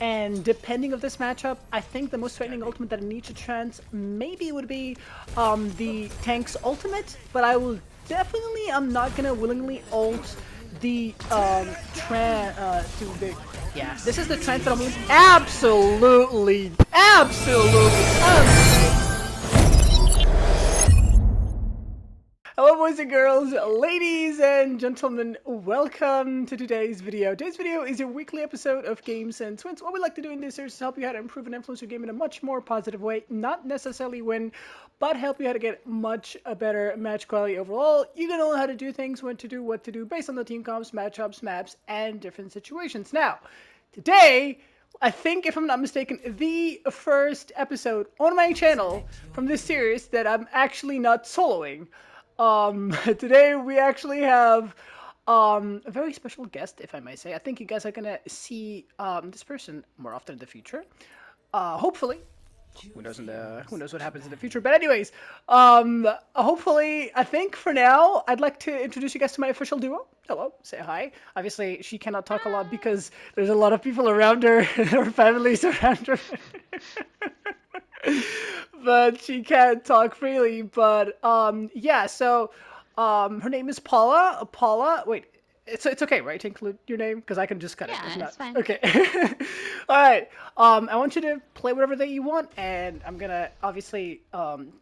And depending of this matchup, I think the most threatening ultimate that I need to trans maybe would be the tank's ultimate, but I will definitely, I'm not gonna willingly ult the to the, yeah, this is the trans that I'm willing, absolutely. Hello boys and girls, ladies and gentlemen, welcome to today's video. Today's video is your weekly episode of Games and Twins. What we like to do in this series is help you how to improve and influence your game in a much more positive way. Not necessarily win, but help you how to get much better match quality overall. You can know how to do things, when to do, what to do, based on the team comps, matchups, maps, and different situations. Now, today, I think, if I'm not mistaken, the first episode on my channel from this series that I'm actually not soloing. Today we actually have a very special guest, if I may say. I think you guys are gonna see this person more often in the future. Hopefully. Who knows what happens in the future? But anyways, hopefully, I think for now, I'd like to introduce you guys to my official duo. Hello, say hi. Obviously, she cannot talk a lot because there's a lot of people around her, her family's around her. But she can't talk freely. But yeah, so her name is Paula. Paula, wait, it's okay, right, to include your name? Because I can just cut it. Yeah, it's fine. Okay. All right. I want you to play whatever that you want, and I'm gonna obviously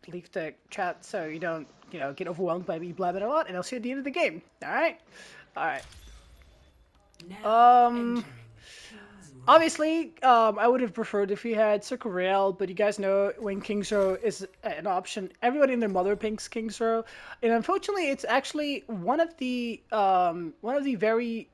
leave the chat so you don't, get overwhelmed by me blabbing a lot, and I'll see you at the end of the game. All right. All right. Obviously, I would have preferred if we had Circle Rail, but you guys know when King's Row is an option, everybody and their mother picks King's Row, and unfortunately, it's actually one of the very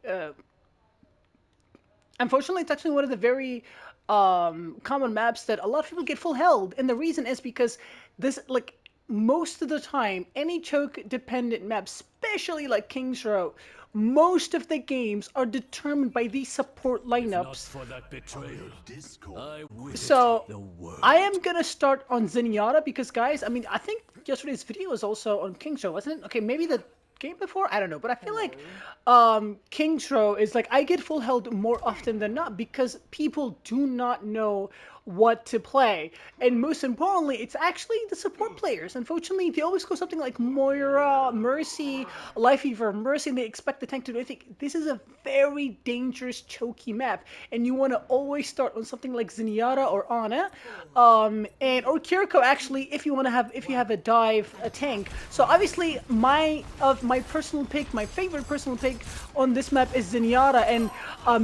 common maps that a lot of people get full held, and the reason is because this, like, most of the time, any choke dependent map, especially like King's Row, most of the games are determined by these support lineups. So I am gonna start on Zenyatta because, guys, I mean, I think yesterday's video was also on King's Row, wasn't it? Okay, maybe the game before, I don't know, but I feel like King's Row is like, I get full held more often than not because people do not know what to play, and most importantly, it's actually the support players. Unfortunately, they always go something like Moira, Mercy, Lifeweaver, Mercy, and they expect the tank to do anything. This is a very dangerous choky map, and you want to always start on something like Zenyatta or Ana, or Kiriko, actually, if you have a dive, a tank. So obviously, my favorite personal pick on this map is Zenyatta, and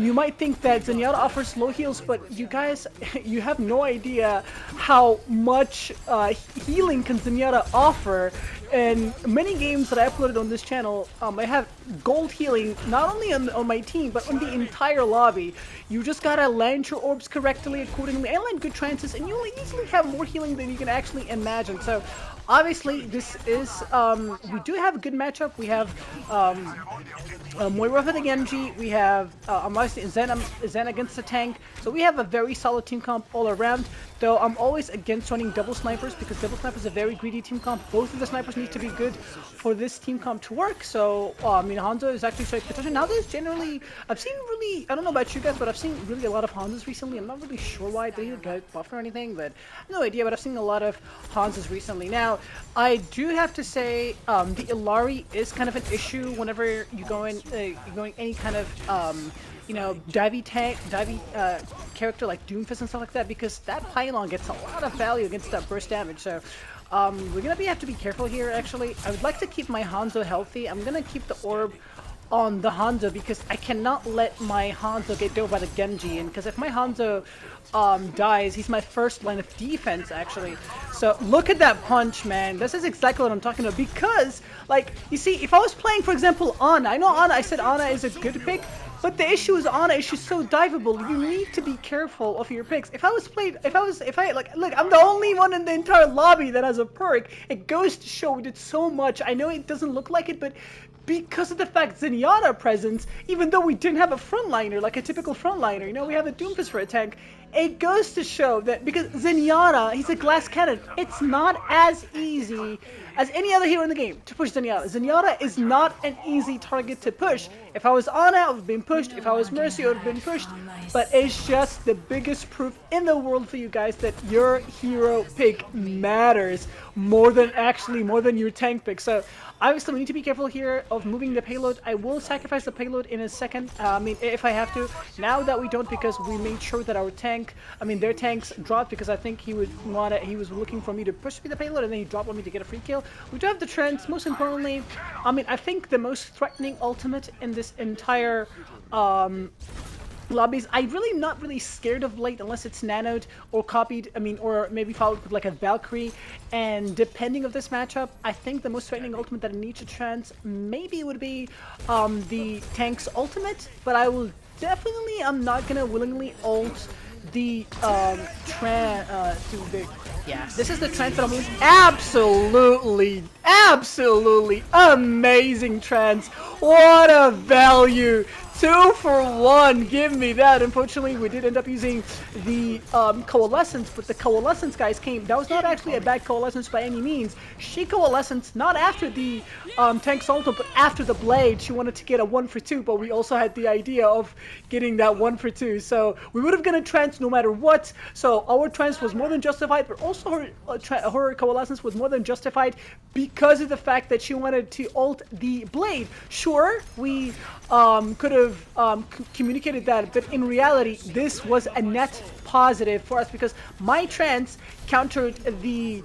you might think that Zenyatta offers low heals, but you guys, you have no idea how much healing can Zenyatta offer. And many games that I uploaded on this channel, I have gold healing, not only on my team, but on the entire lobby. You just gotta land your orbs correctly, accordingly, and land good trances, and you'll easily have more healing than you can actually imagine. So, obviously, this is, we do have a good matchup. We have Moira for the Genji, we have Zen against the tank, so we have a very solid team comp all around, though I'm always against running double snipers because double snipers is a very greedy team comp. Both of the snipers need to be good for this team comp to work, so, I mean, Hanzo is actually showing potential. Now there's generally, I've seen really, I don't know about you guys, but I've seen really a lot of Hanzos recently. I'm not really sure why they didn't get buffed or anything, but no idea, but I've seen a lot of Hanzos recently. Now, I do have to say, the Illari is kind of an issue whenever you're going any kind of, divey character like Doomfist and stuff like that, because that pylon gets a lot of value against that burst damage. So, we're gonna have to be careful here. Actually, I would like to keep my Hanzo healthy. I'm gonna keep the orb on the Hanzo because I cannot let my Hanzo get killed by the Genji, and because if my Hanzo dies, he's my first line of defense, actually. So look at that punch, man. This is exactly what I'm talking about, because, like, you see, if I was playing, for example, Ana, I know Ana, I said Ana is a good pick, but the issue is Ana is she's so diveable. You need to be careful of your picks. Look, I'm the only one in the entire lobby that has a perk. It goes to show we did so much. I know it doesn't look like it, but because of the fact Zenyatta presence, even though we didn't have a frontliner, like a typical frontliner, we have a Doomfist for a tank, it goes to show that because Zenyatta, he's a glass cannon. It's not as easy as any other hero in the game to push Zenyatta. Zenyatta is not an easy target to push. If I was Ana, I would have been pushed. If I was Mercy, I would have been pushed. But it's just the biggest proof in the world for you guys that your hero pick matters more than your tank pick. So obviously we need to be careful here of moving the payload. I will sacrifice the payload in a second. I mean, if I have to. Now that we don't, because we made sure that our tank, I mean their tanks dropped, because I think he was looking for me to push me the payload, and then he dropped on me to get a free kill. We do have the trends. Most importantly, I mean, I think the most threatening ultimate in this entire lobbies. I'm really not really scared of Blade unless it's nanoed or copied, I mean, or maybe followed with like a Valkyrie. And depending of this matchup, I think the most threatening ultimate that I need to trans maybe would be the tank's ultimate, but I will definitely, I'm not gonna willingly ult the this is the trans that I'm using. Absolutely amazing trans. What a value. 2 for 1, give me that. Unfortunately, we did end up using the Coalescence, but the Coalescence guys came. That was not actually a bad Coalescence by any means. She Coalescence not after the tank's ultimate, but after the Blade. She wanted to get a 1 for 2, but we also had the idea of getting that 1 for 2. So we would have gotten a trans no matter what. So our trans was more than justified, but also her Coalescence was more than justified because of the fact that she wanted to ult the Blade. Sure, we could have communicated that, but in reality this was a net positive for us because my trance countered the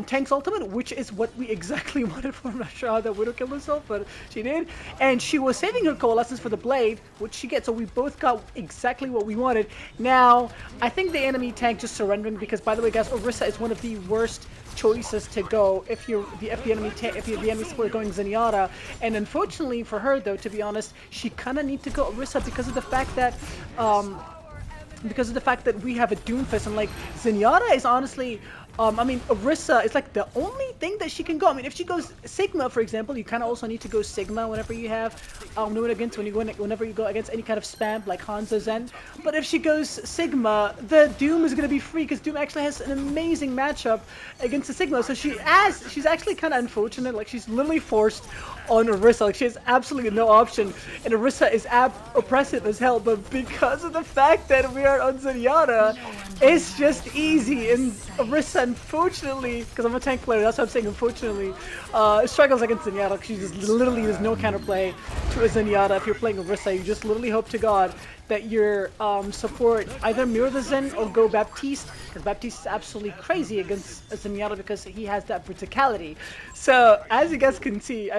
tank's ultimate, which is what we exactly wanted for. I'm not sure how that would have killed herself, but she did, and she was saving her Coalescence for the Blade, which she gets, so we both got exactly what we wanted. Now I think the enemy tank just surrendering, because by the way guys, Orisa is one of the worst choices to go if you're the enemy support going Zenyatta. And unfortunately for her though, to be honest, she kind of need to go Orisa because of the fact that we have a Doomfist, and like Zenyatta is honestly I mean, Orisa is like the only thing that she can go. I mean, if she goes Sigma, for example, you kind of also need to go Sigma whenever you have whenever you go against any kind of spam like Hanzo Zen. But if she goes Sigma, the Doom is going to be free because Doom actually has an amazing matchup against the Sigma. So she's actually kind of unfortunate. Like she's literally forced on Orisa. Like she has absolutely no option, and Orisa is oppressive as hell. But because of the fact that we are on Zenyatta, it's just easy, and Orisa, unfortunately, because I'm a tank player, that's what I'm saying, unfortunately, struggles against Zenyatta, because you just literally, there's no counterplay to a Zenyatta. If you're playing Orisa, you just literally hope to God that your support either mirror the Zen or go Baptiste, because Baptiste is absolutely crazy against Zenyatta because he has that verticality. So as you guys can see,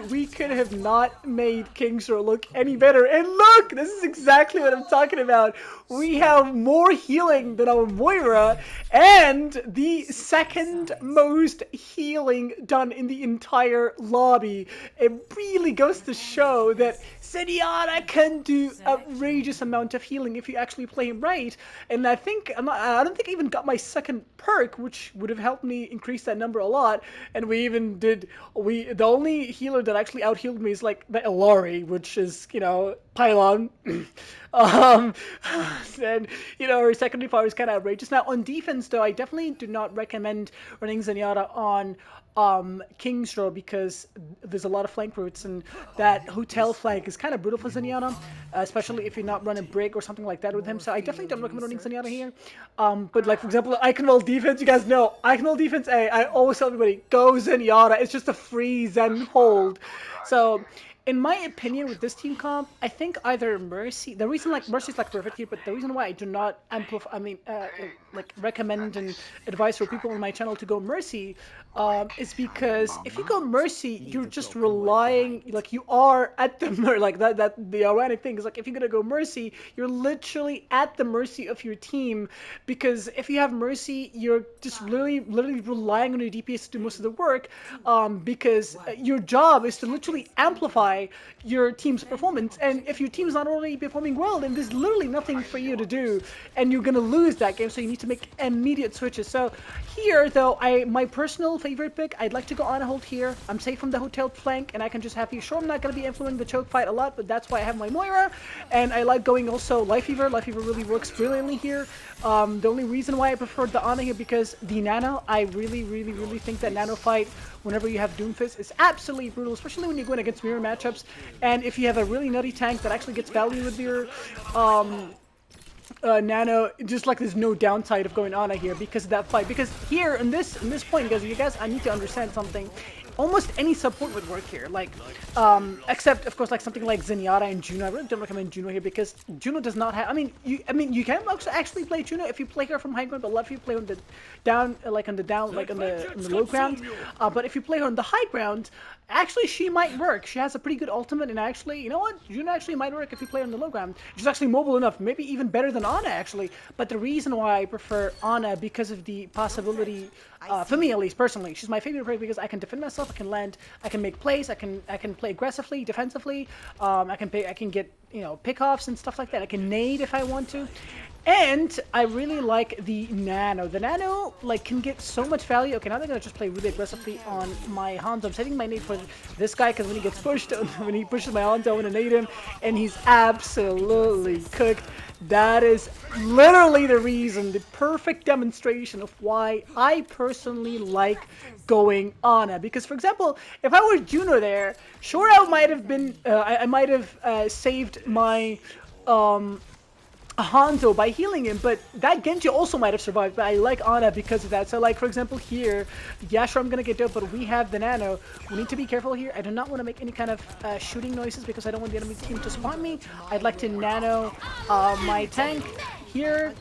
we could have not made Kingsrow look any better. And look, this is exactly what I'm talking about. We have more healing than our Moira, and the second most healing done in the entire lobby. It really goes to show that Zenyatta can do outrageous amount of healing if you actually play him right. And I don't think I even got my second perk, which would have helped me increase that number a lot. And the only healer that actually out healed me is like the Ilari, which is, you know, Pylon. And you know, her secondary power is kind of outrageous. Now on defense though, I definitely do not recommend running Zenyatta on Kingsrow because there's a lot of flank routes, and that hotel flank is kind of brutal for Zenyatta, especially if you're not running break or something like that with him. So I definitely don't recommend running Zenyatta here. But like for example, Iconwell defense, you guys know Iconwell defense A. I always tell everybody go Zenyatta. It's just a freeze and hold. So in my opinion, with this team comp, I think either Mercy. The reason like Mercy's like perfect here, but the reason why I do not recommend and advise for people on my channel to go Mercy, is because if you go Mercy, you're just relying, like you are at the the ironic thing is like if you're gonna go Mercy, you're literally at the mercy of your team, because if you have Mercy, you're just literally relying on your DPS to do most of the work, because your job is to literally amplify by your team's performance. And if your team's not already performing well, then there's literally nothing for you to do, and you're gonna lose that game. So you need to make immediate switches. So here, though, my personal favorite pick, I'd like to go on a hold here. I'm safe from the hotel flank, and I can just have you. Sure, I'm not gonna be influencing the choke fight a lot, but that's why I have my Moira, and I like going also Life Fever. Life Fever really works brilliantly here. The only reason why I prefer the Ana here because the Nano, I really think that Nano fight whenever you have Doomfist is absolutely brutal, especially when you're going against mirror matchups, and if you have a really nutty tank that actually gets value with your Nano, just like there's no downside of going Ana here because of that fight. Because here in this point, guys, you guys, I need to understand something. Almost any support would work here, like, except of course like something like Zenyatta and Juno. I really don't recommend Juno here because Juno does not have. I mean, you can actually play Juno if you play her from high ground, but a lot of you play on the down, like on the low ground. But if you play her on the high ground, actually she might work. She has a pretty good ultimate, and actually, you know what? Juno actually might work if you play her on the low ground. She's actually mobile enough, maybe even better than Ana actually. But the reason why I prefer Ana because of the possibility. For me, at least personally, she's my favorite player because I can defend myself, I can land, I can make plays, I can play aggressively, defensively. I can get pickoffs and stuff like that. I can nade if I want to, and I really like the Nano. The Nano can get so much value. Okay, now they're gonna just play really aggressively on my Hanzo. I'm saving my nade for this guy because when he gets pushed, when he pushes my Hanzo, I'm gonna nade him, and he's absolutely cooked. That is literally the reason, the perfect demonstration of why I personally like going Ana. Because, for example, if I were Juno there, sure I might have been, I might have saved my Hanzo by healing him, but that Genji also might have survived, but I like Ana because of that. So like for example here, yeah sure I'm gonna get dope, but we have the Nano. We need to be careful here. I do not want to make any kind of shooting noises because I don't want the enemy team to spawn me. I'd like to Nano my tank. Here,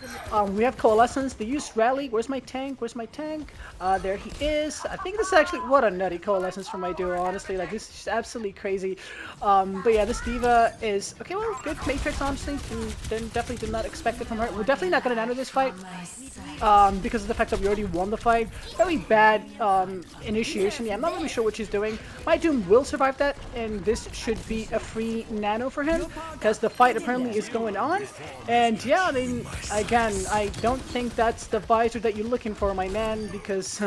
we have Coalescence. They use Rally. Where's my tank? Where's my tank? There he is. I think this is actually, what a nutty Coalescence for my duo, honestly. Like, this is just absolutely crazy. But yeah, this Diva is, okay, well, good Matrix, honestly. Definitely did not expect it from her. We're definitely not going to enter this fight because of the fact that we already won the fight. Very bad initiation. Yeah, I'm not really sure what she's doing. My Doom will survive that, and this should be a free Nano for him because the fight apparently is going on. And yeah, I mean, again, I don't think that's the visor that you're looking for, my man, because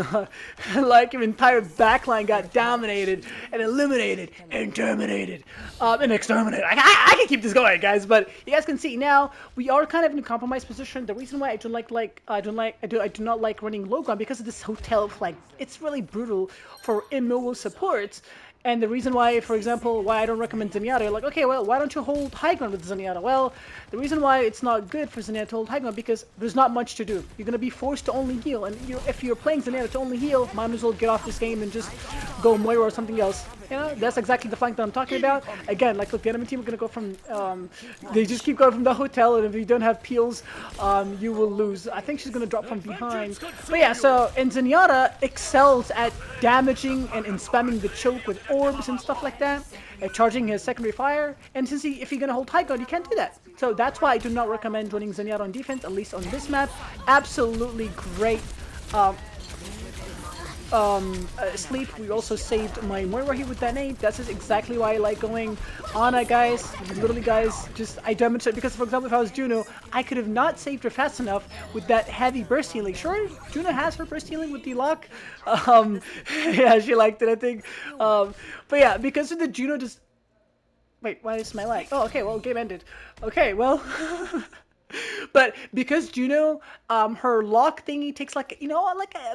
like your entire backline got dominated and eliminated and terminated and exterminated. I can keep this going, guys, but you guys can see now we are kind of in a compromised position. The reason why I do not like running low ground because of this hotel flank. It's really brutal for immobile supports. And the reason why, for example, why I don't recommend Zenyatta, you're like, okay, well, why don't you hold high ground with Zenyatta? Well, the reason why it's not good for Zenyatta to hold high ground because there's not much to do. You're going to be forced to only heal, and if you're playing Zenyatta to only heal, might as well get off this game and just go Moira or something else. You know, that's exactly the flank that I'm talking about. Again, like, look, the enemy team are going to go from, they just keep going from the hotel, and if you don't have peels, you will lose. I think she's going to drop from behind. But yeah, so, and Zenyatta excels at damaging and spamming the choke with orbs and stuff like that, charging his secondary fire, and since if you're going to hold high ground, you can't do that. So that's why I do not recommend joining Zenyatta on defense, at least on this map. Absolutely great sleep. We also saved my Moira here with that nade. That's just exactly why I like going Ana, guys. Literally, guys, just I demonstrate because, for example, if I was Juno, I could have not saved her fast enough with that heavy burst healing. Sure, Juno has her burst healing with the lock. Yeah, she liked it, I think. But yeah, because of the Juno just. Wait, why is my lag? Oh, okay, well, game ended. Okay, well. But because Juno, her lock thingy takes like,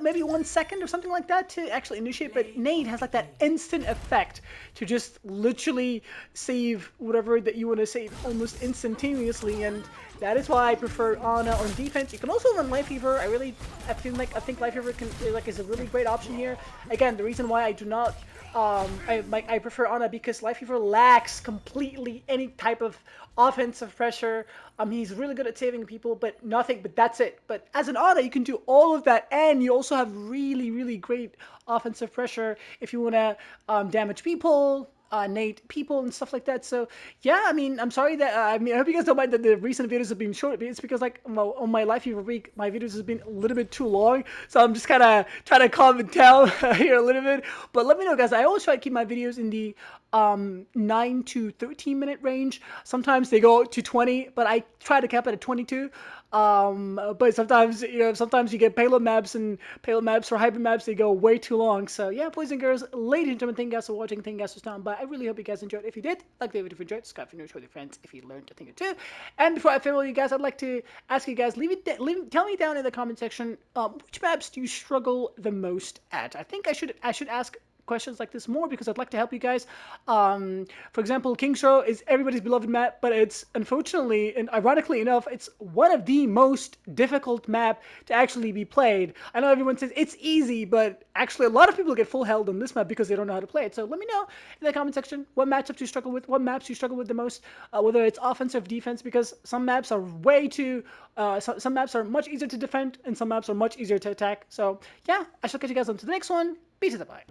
maybe 1 second or something like that to actually initiate, but Nade has like that instant effect to just literally save whatever that you want to save almost instantaneously, and that is why I prefer Ana on defense. You can also run Life Fever. I think Life Fever is a really great option here. Again, the reason why I do not I prefer Ana because Life Fever lacks completely any type of offensive pressure. He's really good at saving people, but that's it. But as an Ana, you can do all of that, and you also have really, really great offensive pressure if you want to damage people, Nate people and stuff like that. So yeah, I mean, I'm sorry that I mean, I hope you guys don't mind that the recent videos have been short. It's because like on my life every week, my videos has been a little bit too long, so I'm just kind of trying to calm it down here a little bit. But let me know, guys. I always try to keep my videos in the 9 to 13 minute range. Sometimes they go to 20, but I try to cap it at 22. But sometimes, sometimes you get payload maps, and payload maps or hybrid maps, they go way too long. So yeah, boys and girls, ladies and gentlemen, thank you guys for watching. Thank you guys for stopping by. I really hope you guys enjoyed. If you did, like the video if you enjoyed, subscribe if you're new, share with your friends if you learned a thing or two. And before I farewell you guys, I'd like to ask you guys, tell me down in the comment section, which maps do you struggle the most at? I think I should ask questions like this more because I'd like to help you guys. For example, King's Row is everybody's beloved map, but it's unfortunately and ironically enough, it's one of the most difficult map to actually be played. I know everyone says it's easy, but actually a lot of people get full held on this map because they don't know how to play it. So let me know in the comment section what matchups you struggle with, what maps you struggle with the most, whether it's offense or defense, because some maps are way too, some maps are much easier to defend and some maps are much easier to attack. So yeah, I shall catch you guys on to the next one. Peace out, bye.